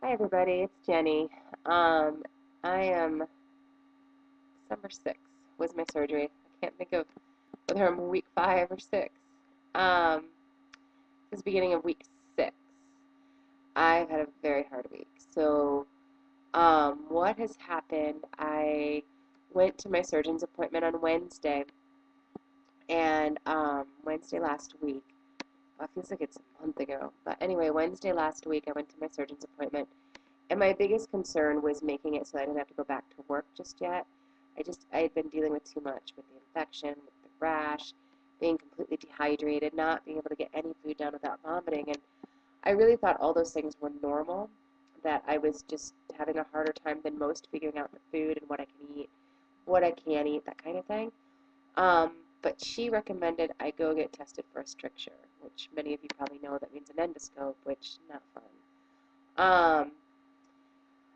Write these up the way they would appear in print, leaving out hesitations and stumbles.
Hi everybody, it's Jenny. I am December 6th was my surgery. I can't think of whether I'm week 5 or 6. Um, it was the beginning of week 6. I've had a very hard week. What has happened? I went to my surgeon's appointment on Wednesday, and Wednesday last week. It feels like it's a month ago, but anyway, Wednesday last week I went to my surgeon's appointment. And my biggest concern was making it so I didn't have to go back to work just yet. I had been dealing with too much with the infection, with the rash, being completely dehydrated, not being able to get any food down without vomiting. And I really thought all those things were normal, that I was just having a harder time than most figuring out the food and what I can eat, what I can't eat, that kind of thing. Um, but she recommended I go get tested for a stricture, which many of you probably know that means an endoscope, which not fun. Um,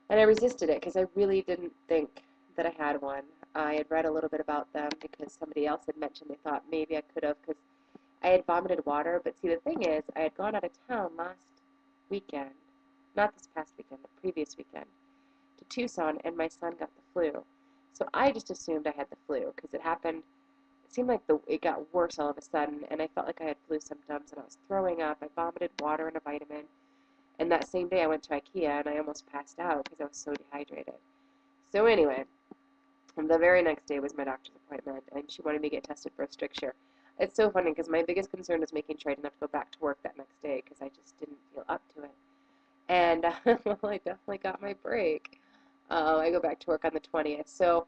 And I resisted it because I really didn't think that I had one. I had read a little bit about them because somebody else had mentioned they thought maybe I could have because I had vomited water. But see, the thing is, I had gone out of town last weekend, not this past weekend, the previous weekend, to Tucson, and my son got the flu. So I just assumed I had the flu because it happened. It seemed like it got worse all of a sudden, and I felt like I had flu symptoms, and I was throwing up. I vomited water and a vitamin. And that same day I went to IKEA and I almost passed out because I was so dehydrated. So anyway, the very next day was my doctor's appointment and she wanted me to get tested for a stricture. It's so funny because my biggest concern was making sure I didn't have to go back to work that next day because I just didn't feel up to it. And well, I definitely got my break. I go back to work on the 20th. So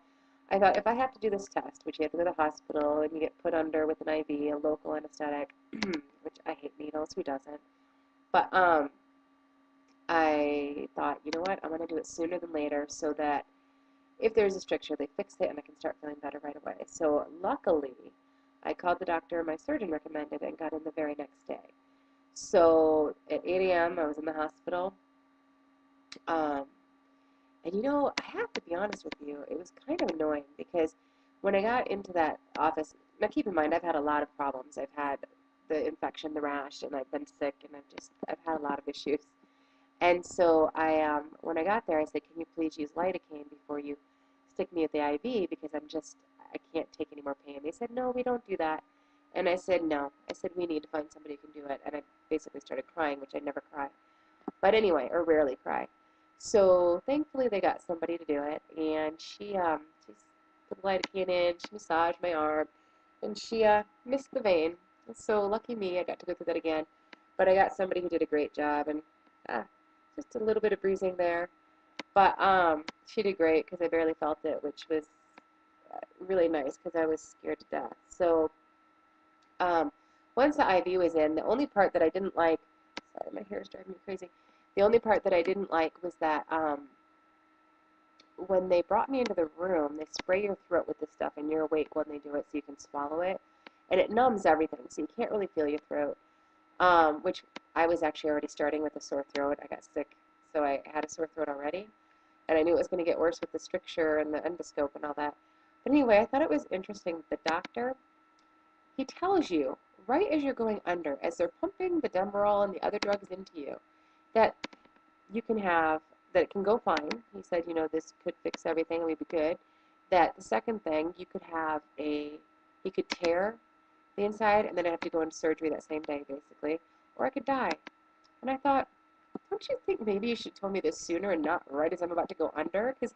I thought if I have to do this test, which you have to go to the hospital and you get put under with an IV, a local anesthetic, which I hate needles, who doesn't? But I thought, you know what, I'm going to do it sooner than later so that if there's a stricture, they fix it and I can start feeling better right away. So luckily, I called the doctor my surgeon recommended and got in the very next day. So at 8 a.m., I was in the hospital. Um, and I have to be honest with you, it was kind of annoying because when I got into that office, now keep in mind, I've had a lot of problems. I've had the infection, the rash, and I've been sick, and I've had a lot of issues. And so when I got there, I said, "Can you please use lidocaine before you stick me with the IV because I can't take any more pain." They said, "No, we don't do that." And I said, "No." I said, "We need to find somebody who can do it." And I basically started crying, which I never cry. But anyway, or rarely cry. So thankfully they got somebody to do it, and she put the lidocaine in, she massaged my arm, and she missed the vein. So lucky me, I got to go through that again. But I got somebody who did a great job, and uh, just a little bit of bruising there. But she did great because I barely felt it, which was really nice because I was scared to death. So um, once the IV was in, the only part that I didn't like, sorry, my hair is driving me crazy. The only part that I didn't like was that when they brought me into the room, they spray your throat with this stuff, and you're awake when they do it so you can swallow it. And it numbs everything, so you can't really feel your throat, which I was actually already starting with a sore throat. I got sick, so I had a sore throat already. And I knew it was going to get worse with the stricture and the endoscope and all that. But anyway, I thought it was interesting. The doctor, he tells you right as you're going under, as they're pumping the Demerol and the other drugs into you, that you can have, that it can go fine. He said, this could fix everything and we'd be good. That the second thing, he could tear the inside and then I'd have to go into surgery that same day, basically, or I could die. And I thought, don't you think maybe you should have told me this sooner and not right as I'm about to go under? Because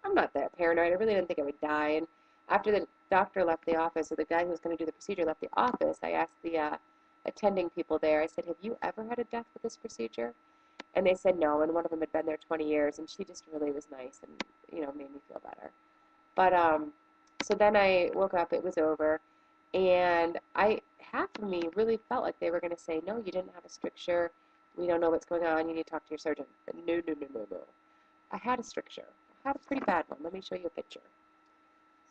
I'm not that paranoid. I really didn't think I would die. And after the doctor left the office, or the guy who was going to do the procedure left the office, I asked the attending people there, I said, "Have you ever had a death with this procedure?" And they said no, and one of them had been there 20 years, and she just really was nice and, made me feel better. But so then I woke up, it was over, and half of me really felt like they were going to say, "No, you didn't have a stricture. We don't know what's going on. You need to talk to your surgeon." But no, no, no, no, no. I had a stricture. I had a pretty bad one. Let me show you a picture.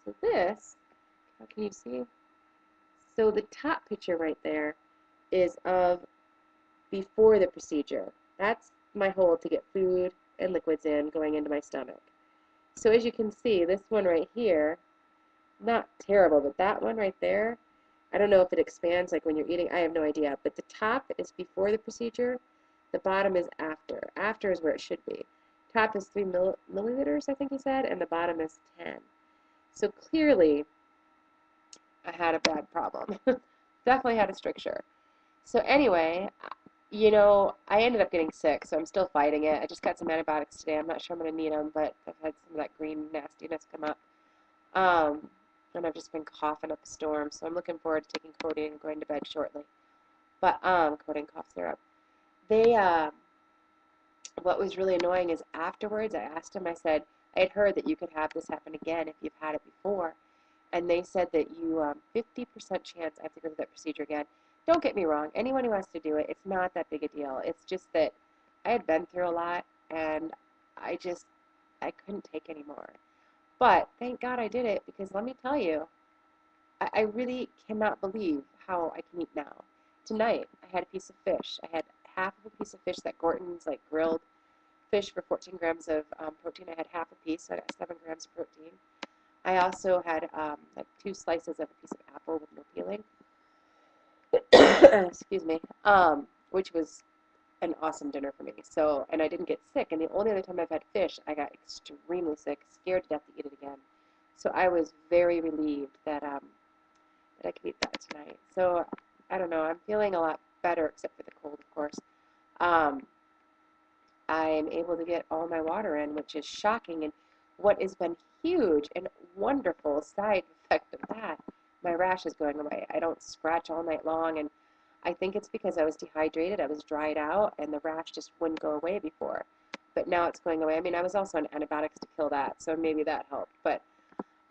So this, how can you see? So the top picture right there is of before the procedure. That's my hole to get food and liquids in going into my stomach. So as you can see, this one right here, not terrible, but that one right there, I don't know if it expands like when you're eating. I have no idea. But the top is before the procedure. The bottom is after. After is where it should be. Top is 3 milliliters, I think he said, and the bottom is 10. So clearly, I had a bad problem. Definitely had a stricture. So anyway, I ended up getting sick, so I'm still fighting it. I just got some antibiotics today. I'm not sure I'm going to need them, but I've had some of that green nastiness come up. Um, and I've just been coughing up a storm, so I'm looking forward to taking codeine and going to bed shortly. But codeine cough syrup. They what was really annoying is afterwards I asked him, I said, I had heard that you could have this happen again if you've had it before. And they said that you 50% chance I have to go through that procedure again. Don't get me wrong. Anyone who has to do it, it's not that big a deal. It's just that I had been through a lot, and I couldn't take anymore. But thank God I did it, because let me tell you, I really cannot believe how I can eat now. Tonight, I had a piece of fish. I had half of a piece of fish that Gorton's like grilled fish for 14 grams of protein. I had half a piece, so I got 7 grams of protein. I also had like 2 slices of a piece of apple with no peeling. Excuse me. Which was an awesome dinner for me. So, and I didn't get sick. And the only other time I've had fish, I got extremely sick, scared to death to eat it again. So I was very relieved that that I could eat that tonight. So I don't know. I'm feeling a lot better, except for the cold, of course. Um, I'm able to get all my water in, which is shocking. And what has been huge and wonderful side effect of that, my rash is going away. I don't scratch all night long, and I think it's because I was dehydrated, I was dried out, and the rash just wouldn't go away before. But now it's going away. I mean, I was also on antibiotics to kill that, so maybe that helped. But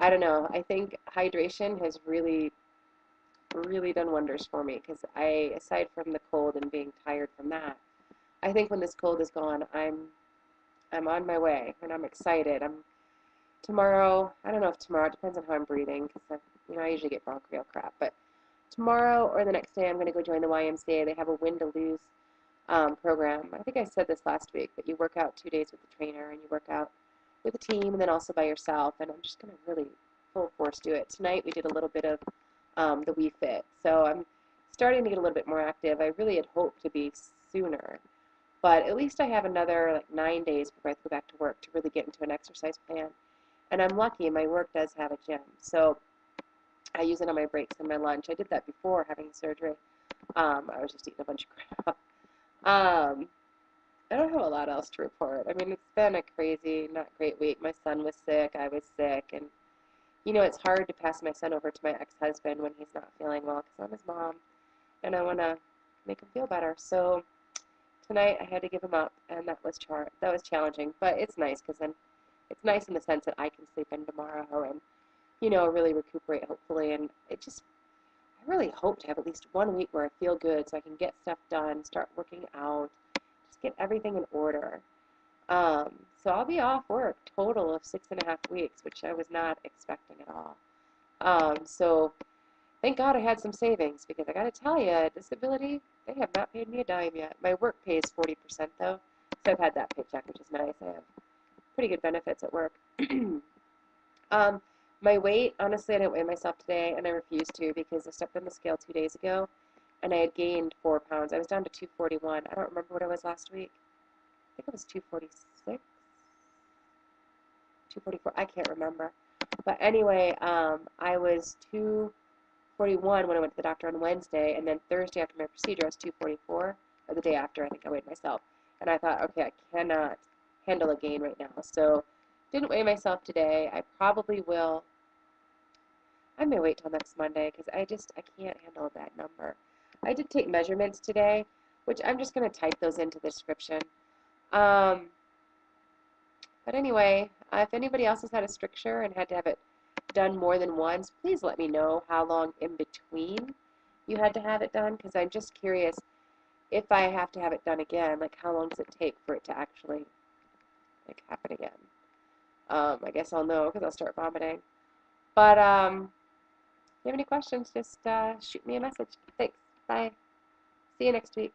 I don't know. I think hydration has really, really done wonders for me because aside from the cold and being tired from that, I think when this cold is gone, I'm on my way and I'm excited. I'm tomorrow. I don't know if tomorrow. It depends on how I'm breathing because I usually get bronchial crap. But tomorrow or the next day, I'm going to go join the YMCA. They have a win to lose program. I think I said this last week, but you work out 2 days with the trainer and you work out with a team and then also by yourself. And I'm just going to really full force do it. Tonight we did a little bit of the Wii Fit, so I'm starting to get a little bit more active. I really had hoped to be sooner, but at least I have another like 9 days before I go back to work to really get into an exercise plan. And I'm lucky, my work does have a gym, so I use it on my breaks and my lunch. I did that before having surgery. I was just eating a bunch of crap. Um, I don't have a lot else to report. I mean, it's been a crazy, not great week. My son was sick, I was sick, and it's hard to pass my son over to my ex-husband when he's not feeling well because I'm his mom, and I want to make him feel better. So tonight I had to give him up, and that was challenging, but it's nice because then it's nice in the sense that I can sleep in tomorrow and really recuperate hopefully. And I really hope to have at least 1 week where I feel good so I can get stuff done, start working out, just get everything in order. So I'll be off work total of 6.5 weeks, which I was not expecting at all. So thank God I had some savings because I got to tell you, disability, they have not paid me a dime yet. My work pays 40% though, so I've had that paycheck, which is nice. I have pretty good benefits at work. um, my weight, honestly, I didn't weigh myself today, and I refused to because I stepped on the scale 2 days ago, and I had gained 4 pounds. I was down to 241. I don't remember what I was last week. I think it was 246, 244. I can't remember. But anyway, I was 241 when I went to the doctor on Wednesday, and then Thursday after my procedure, I was 244, or the day after, I think I weighed myself. And I thought, okay, I cannot handle a gain right now. So didn't weigh myself today. I probably will. I may wait till next Monday because I can't handle a bad number. I did take measurements today, which I'm just going to type those into the description. Um, but anyway, if anybody else has had a stricture and had to have it done more than once, please let me know how long in between you had to have it done, because I'm just curious if I have to have it done again, like how long does it take for it to actually like happen again? I guess I'll know because I'll start vomiting. But if you have any questions, just shoot me a message. Thanks. Bye. See you next week.